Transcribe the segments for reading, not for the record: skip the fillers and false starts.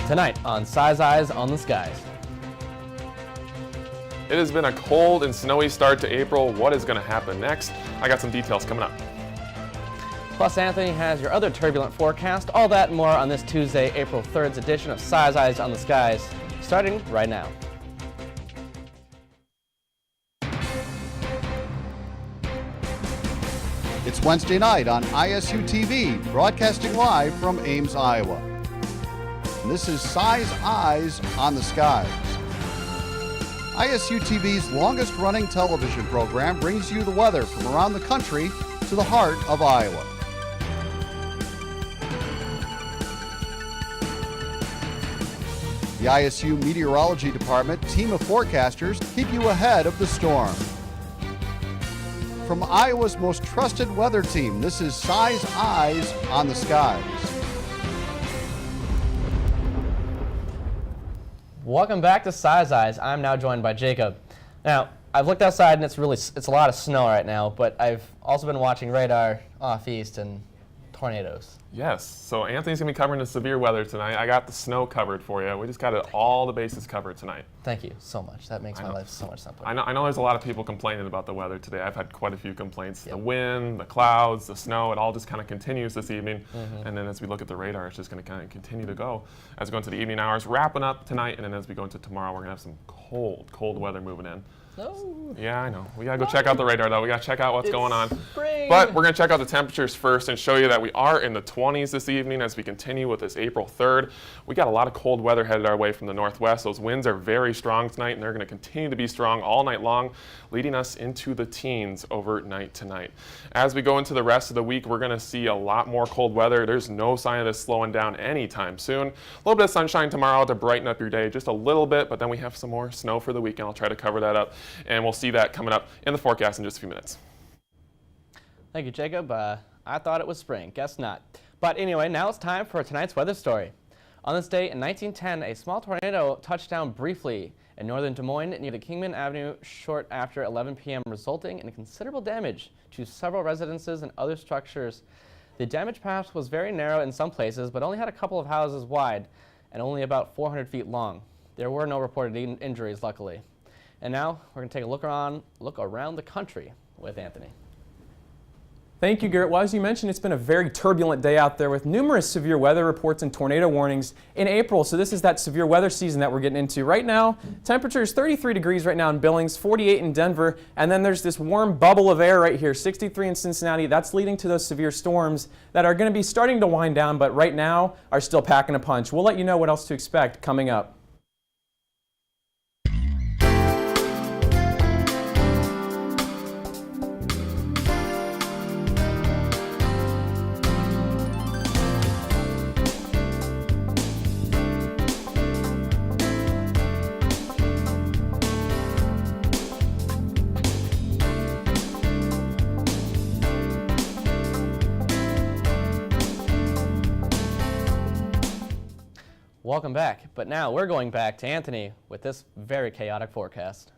Tonight on Size Eyes on the Skies. It has been a cold and snowy start to April. What is going to happen next? I got some details coming up. Plus, Anthony has your other turbulent forecast. All that and more on this Tuesday, April 3rd's edition of Size Eyes on the Skies, starting right now. It's Wednesday night on ISU TV, broadcasting live from Ames, Iowa. And this is Size Eyes on the Skies. ISU TV's longest-running television program brings you the weather from around the country to the heart of Iowa. The ISU Meteorology Department team of forecasters keep you ahead of the storm. From Iowa's most trusted weather team, this is Size Eyes on the Skies. Welcome back to Size Eyes. I'm now joined by Jacob. Now, I've looked outside and it's a lot of snow right now, but I've also been watching radar off-east and tornadoes. Yes, so Anthony's going to be covering the severe weather tonight. I got the snow covered for you. We just got all the bases covered tonight. Thank you so much. That makes my life so much simpler. I know there's a lot of people complaining about the weather today. I've had quite a few complaints. Yep. The wind, the clouds, the snow, it all just kind of continues this evening. And then as we look at the radar, it's just going to kind of continue to go as we go into the evening hours, wrapping up tonight, and then as we go into tomorrow, we're going to have some cold weather moving in. No. Yeah, I know. We got to go check out the radar, though. We got to check out what's going on. Spring. But we're going to check out the temperatures first and show you that we are in the 20s this evening as we continue with this April 3rd. We got a lot of cold weather headed our way from the northwest. Those winds are very strong tonight, and they're going to continue to be strong all night long, leading us into the teens overnight tonight. As we go into the rest of the week, we're going to see a lot more cold weather. There's no sign of this slowing down anytime soon. A little bit of sunshine tomorrow to brighten up your day just a little bit, but then we have some more snow for the weekend. I'll try to cover that up, and we'll see that coming up in the forecast in just a few minutes. Thank you, Jacob. I thought it was spring. Guess not. But anyway, now it's time for tonight's weather story. On this day in 1910, a small tornado touched down briefly in northern Des Moines near the Kingman Avenue short after 11 p.m., resulting in considerable damage to several residences and other structures. The damage path was very narrow in some places, but only had a couple of houses wide and only about 400 feet long. There were no reported injuries, luckily. And now we're going to take a look around the country with Anthony. Thank you, Garrett. Well, as you mentioned, it's been a very turbulent day out there with numerous severe weather reports and tornado warnings in April. So this is that severe weather season that we're getting into. Right now, temperature is 33 degrees right now in Billings, 48 in Denver, and then there's this warm bubble of air right here, 63 in Cincinnati. That's leading to those severe storms that are going to be starting to wind down, but right now are still packing a punch. We'll let you know what else to expect coming up. Welcome back, but now we're going back to Anthony with this very chaotic forecast.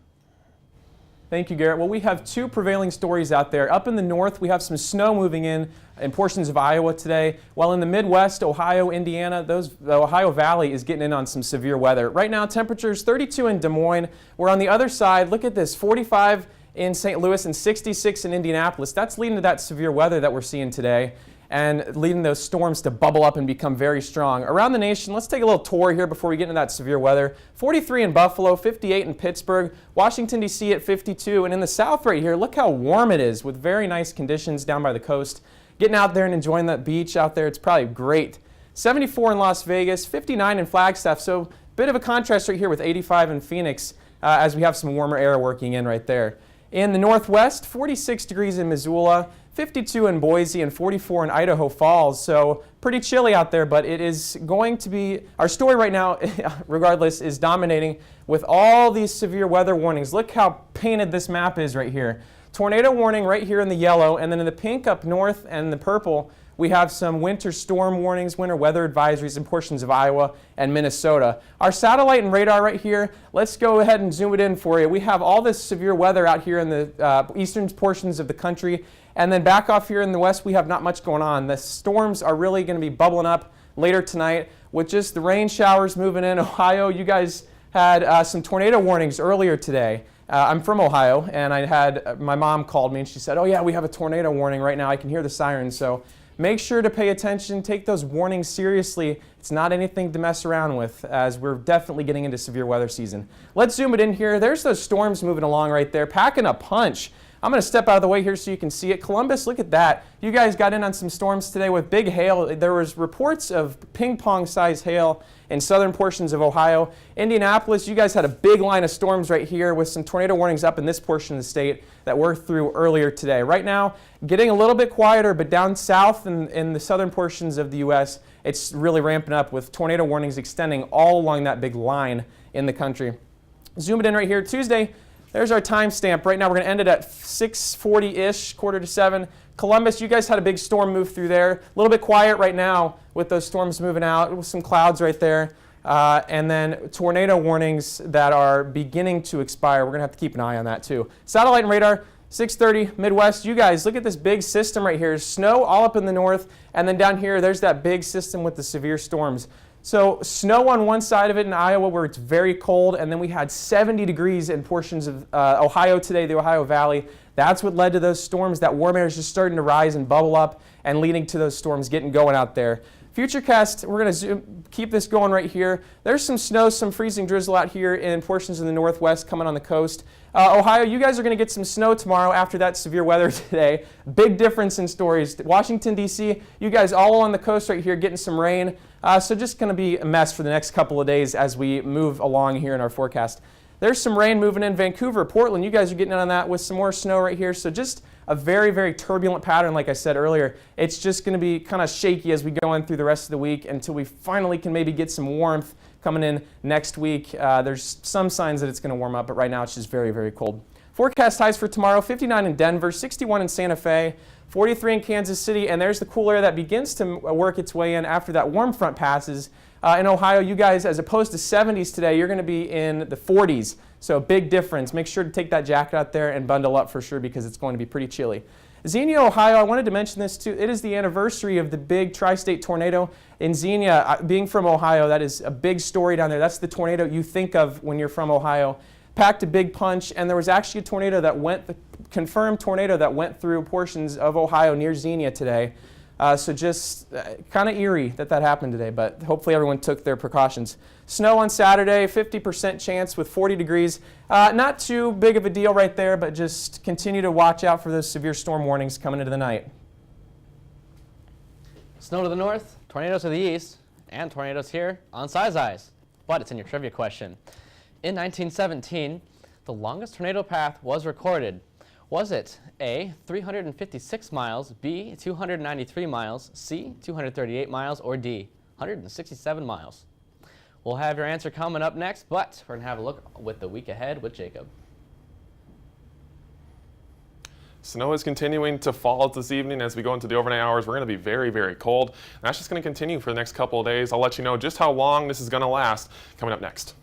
Thank you, Garrett. Well, we have two prevailing stories out there. Up in the north, we have some snow moving in portions of Iowa today, while in the Midwest, Ohio, Indiana, the Ohio Valley is getting in on some severe weather. Right now, temperatures 32 in Des Moines. We're on the other side. Look at this, 45 in St. Louis and 66 in Indianapolis. That's leading to that severe weather that we're seeing today, and leading those storms to bubble up and become very strong. Around the nation, let's take a little tour here before we get into that severe weather. 43 in Buffalo, 58 in Pittsburgh, Washington, D.C. at 52, and in the south right here, look how warm it is with very nice conditions down by the coast. Getting out there and enjoying that beach out there, it's probably great. 74 in Las Vegas, 59 in Flagstaff, so bit of a contrast right here with 85 in Phoenix as we have some warmer air working in right there. In the northwest, 46 degrees in Missoula, 52 in Boise, and 44 in Idaho Falls. So pretty chilly out there, but it is going to be, our story right now, regardless, is dominating with all these severe weather warnings. Look how painted this map is right here. Tornado warning right here in the yellow, and then in the pink up north and the purple, we have some winter storm warnings, winter weather advisories in portions of Iowa and Minnesota. Our satellite and radar right here, let's go ahead and zoom it in for you. We have all this severe weather out here in the eastern portions of the country. And then back off here in the west, we have not much going on. The storms are really going to be bubbling up later tonight. with just the rain showers moving in. Ohio, you guys had some tornado warnings earlier today. I'm from Ohio, and I had my mom called me and she said, oh yeah, we have a tornado warning right now. I can hear the sirens. So make sure to pay attention, take those warnings seriously. It's not anything to mess around with, as we're definitely getting into severe weather season. Let's zoom it in here. There's those storms moving along right there, packing a punch. I'm going to step out of the way here so you can see it. Columbus, look at that. You guys got in on some storms today with big hail. There was reports of ping pong size hail in southern portions of Ohio. Indianapolis, you guys had a big line of storms right here with some tornado warnings up in this portion of the state that we're through earlier today. Right now, getting a little bit quieter, but down south in the southern portions of the U.S., it's really ramping up with tornado warnings extending all along that big line in the country. Zoom it in right here. Tuesday, there's our timestamp. Right now, we're going to end it at 6:40-ish, 6:45. Columbus, you guys had a big storm move through there. A little bit quiet right now with those storms moving out, with some clouds right there. And then tornado warnings that are beginning to expire. We're going to have to keep an eye on that too. Satellite and radar, 6:30, Midwest. You guys, look at this big system right here. Snow all up in the north. And then down here, there's that big system with the severe storms. So snow on one side of it in Iowa where it's very cold, and then we had 70 degrees in portions of Ohio today, the Ohio Valley. That's what led to those storms. That warm air is just starting to rise and bubble up and leading to those storms getting going out there. Futurecast, we're going to keep this going right here. There's some snow, some freezing drizzle out here in portions of the northwest coming on the coast. Ohio, you guys are going to get some snow tomorrow after that severe weather today. Big difference in stories. Washington, D.C., you guys all along the coast right here getting some rain. So just going to be a mess for the next couple of days as we move along here in our forecast. There's some rain moving in Vancouver, Portland. You guys are getting in on that with some more snow right here. So just a very, very turbulent pattern, like I said earlier. It's just going to be kind of shaky as we go in through the rest of the week until we finally can maybe get some warmth coming in next week. There's some signs that it's going to warm up, but right now it's just very, very cold. Forecast highs for tomorrow, 59 in Denver, 61 in Santa Fe, 43 in Kansas City, and there's the cool air that begins to work its way in after that warm front passes. In Ohio, you guys, as opposed to 70s today, you're going to be in the 40s. So big difference. Make sure to take that jacket out there and bundle up for sure because it's going to be pretty chilly. Xenia, Ohio, I wanted to mention this too. It is the anniversary of the big tri-state tornado in Xenia. Being from Ohio, that is a big story down there. That's the tornado you think of when you're from Ohio. Packed a big punch, and there was actually a tornado that confirmed tornado that went through portions of Ohio near Xenia today. So just kind of eerie that happened today, but hopefully everyone took their precautions. Snow on Saturday, 50% chance with 40 degrees. Not too big of a deal right there, but just continue to watch out for those severe storm warnings coming into the night. Snow to the north, tornadoes to the east, and tornadoes here on Size Eyes. But it's in your trivia question. In 1917, the longest tornado path was recorded. Was it A, 356 miles, B, 293 miles, C, 238 miles, or D, 167 miles? We'll have your answer coming up next, but we're going to have a look with the week ahead with Jacob. Snow is continuing to fall this evening as we go into the overnight hours. We're going to be very, very cold. And that's just going to continue for the next couple of days. I'll let you know just how long this is going to last coming up next.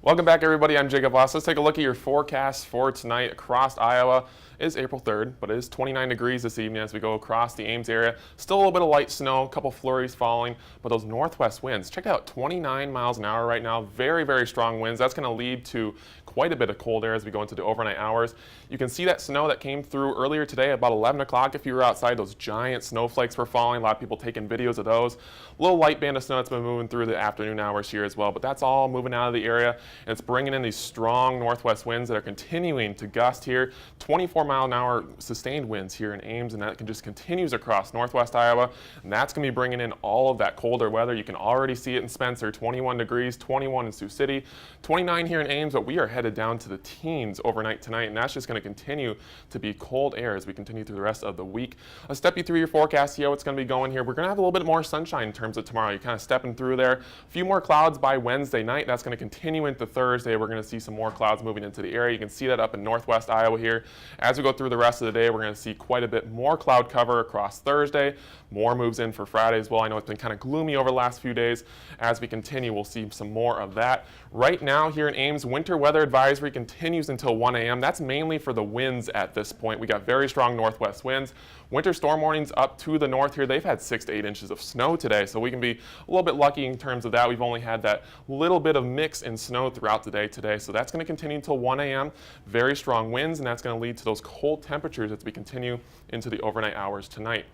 Welcome back, everybody. I'm Jacob Voss. Let's take a look at your forecast for tonight across Iowa. It is April 3rd, but it is 29 degrees this evening as we go across the Ames area. Still a little bit of light snow, a couple flurries falling, but those northwest winds, check it out, 29 miles an hour right now. Very, very strong winds. That's going to lead to quite a bit of cold air as we go into the overnight hours. You can see that snow that came through earlier today about 11 o'clock. If you were outside, those giant snowflakes were falling. A lot of people taking videos of those. A little light band of snow that's been moving through the afternoon hours here as well, but that's all moving out of the area, and it's bringing in these strong northwest winds that are continuing to gust here. 24-mile-an-hour sustained winds here in Ames, and that just continues across northwest Iowa, and that's going to be bringing in all of that colder weather. You can already see it in Spencer, 21 degrees, 21 in Sioux City, 29 here in Ames, but we are headed down to the teens overnight tonight, and that's just going to continue to be cold air as we continue through the rest of the week. I'll step you through your forecast, see how it's going to be going here. We're going to have a little bit more sunshine in terms of tomorrow. You're kind of stepping through there. A few more clouds by Wednesday night. That's going to continue into Thursday. We're going to see some more clouds moving into the area. You can see that up in northwest Iowa here. As we go through the rest of the day, we're going to see quite a bit more cloud cover across Thursday. More moves in for Friday as well. I know it's been kind of gloomy over the last few days. As we continue, we'll see some more of that. Right now here in Ames, winter weather advisory advisory continues until 1 a.m. That's mainly for the winds at this point. We got very strong northwest winds. Winter storm warnings up to the north here. They've had 6 to 8 inches of snow today, so we can be a little bit lucky in terms of that. We've only had that little bit of mix in snow throughout the day today, so that's going to continue until 1 a.m. Very strong winds, and that's going to lead to those cold temperatures as we continue into the overnight hours tonight.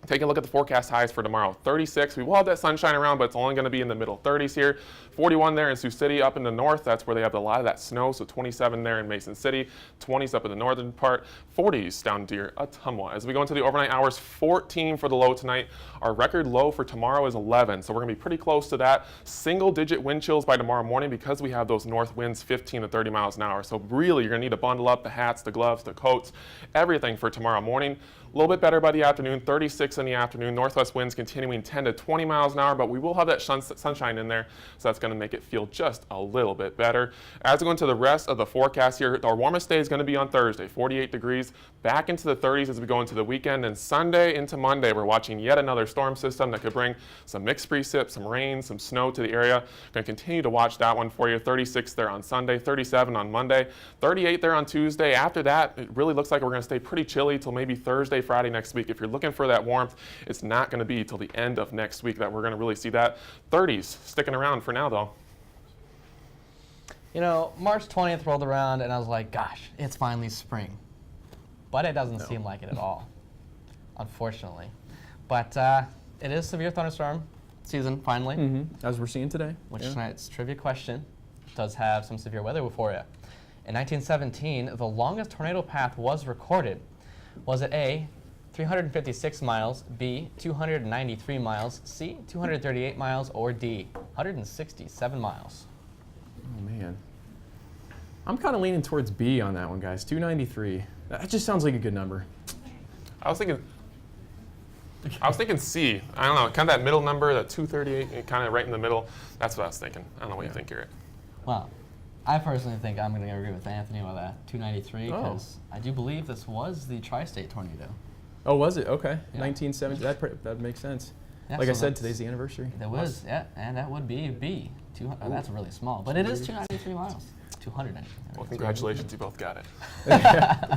Take a look at the forecast highs for tomorrow. 36, we will have that sunshine around, but it's only going to be in the middle 30s here. 41 there in Sioux City up in the north. That's where they have a lot of that snow, so 27 there in Mason City. 20s up in the northern part. 40s down near Ottumwa. As we go into the overnight hours, 14 for the low tonight. Our record low for tomorrow is 11, so we're going to be pretty close to that. Single-digit wind chills by tomorrow morning because we have those north winds 15 to 30 miles an hour. So really, you're going to need to bundle up the hats, the gloves, the coats, everything for tomorrow morning. A little bit better by the afternoon, 36 in the afternoon. Northwest winds continuing 10 to 20 miles an hour, but we will have that sunshine in there, so that's going to make it feel just a little bit better. As we go into the rest of the forecast here, our warmest day is going to be on Thursday, 48 degrees, back into the 30s as we go into the weekend, and Sunday into Monday, we're watching yet another storm system that could bring some mixed precip, some rain, some snow to the area. Going to continue to watch that one for you. 36 there on Sunday, 37 on Monday, 38 there on Tuesday. After that, it really looks like we're going to stay pretty chilly till maybe Thursday, Friday next week. If you're looking for that warmth, it's not going to be till the end of next week that we're going to really see that. 30s sticking around for now, though. You know, March 20th rolled around, and I was like, gosh, it's finally spring. But it doesn't seem like it at all, unfortunately. But it is severe thunderstorm season, finally. As we're seeing today. Which tonight's trivia question does have some severe weather for you. In 1917, the longest tornado path was recorded. Was it A, 356 miles, B, 293 miles, C, 238 miles, or D, 167 miles? Oh, man. I'm kind of leaning towards B on that one, guys. 293. That just sounds like a good number. I was thinking C. I don't know, kind of that middle number, that 238, kind of right in the middle. That's what I was thinking. I don't know what you think, Garrett. Well, I personally think I'm going to agree with Anthony about that, 293, because I do believe this was the tri-state tornado. Oh, was it? Okay. Yeah. 1970. That makes sense. Yeah, like so I said, today's the anniversary. That was, yeah, and that would be B. That's really small, but it is 293 miles. 293. Well, congratulations, you both got it.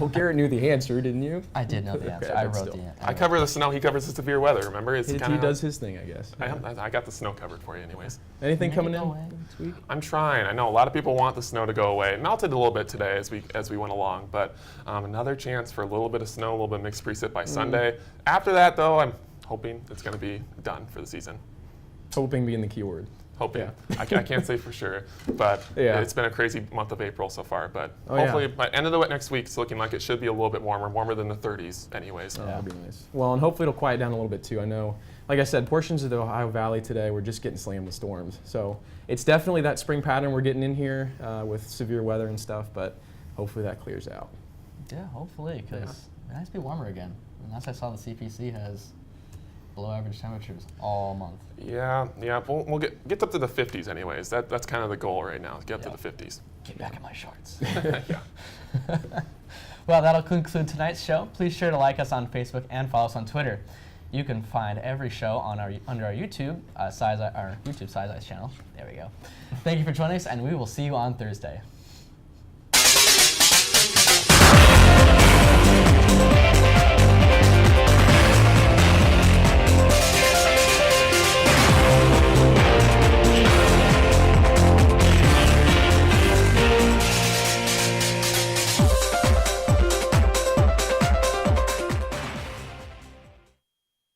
Well, Garrett knew the answer, didn't you? I did know the answer. Okay, I but wrote still. the answer. I cover the snow, he covers the severe weather, remember? It's He kinda, does his thing, I guess. I got the snow covered for you anyways. Anything Make coming it in go away. next week? I'm trying. I know a lot of people want the snow to go away. It melted a little bit today as we went along, but another chance for a little bit of snow, a little bit of mixed precip by Sunday. After that, though, I'm hoping it's going to be done for the season. Hoping being the key word. Hoping. Yeah. I can't say for sure, but Yeah. it's been a crazy month of April so far. But Oh, hopefully yeah. by the end of the next week, it's looking like it should be a little bit warmer than the 30s anyways. Oh, that'd be nice. Well, and hopefully it'll quiet down a little bit too. I know, like I said, portions of the Ohio Valley today were just getting slammed with storms. So it's definitely that spring pattern we're getting in here with severe weather and stuff, but hopefully that clears out. Yeah, hopefully, because it has to be warmer again. And as I saw, the CPC has below average temperatures all month. Yeah. We'll get up to the 50s anyways. That's kind of the goal right now, get up to the 50s. Get back in my shorts. Yeah. Well, that'll conclude tonight's show. Please sure to like us on Facebook and follow us on Twitter. You can find every show on under our YouTube Size Eyes channel. There we go. Thank you for joining us, and we will see you on Thursday.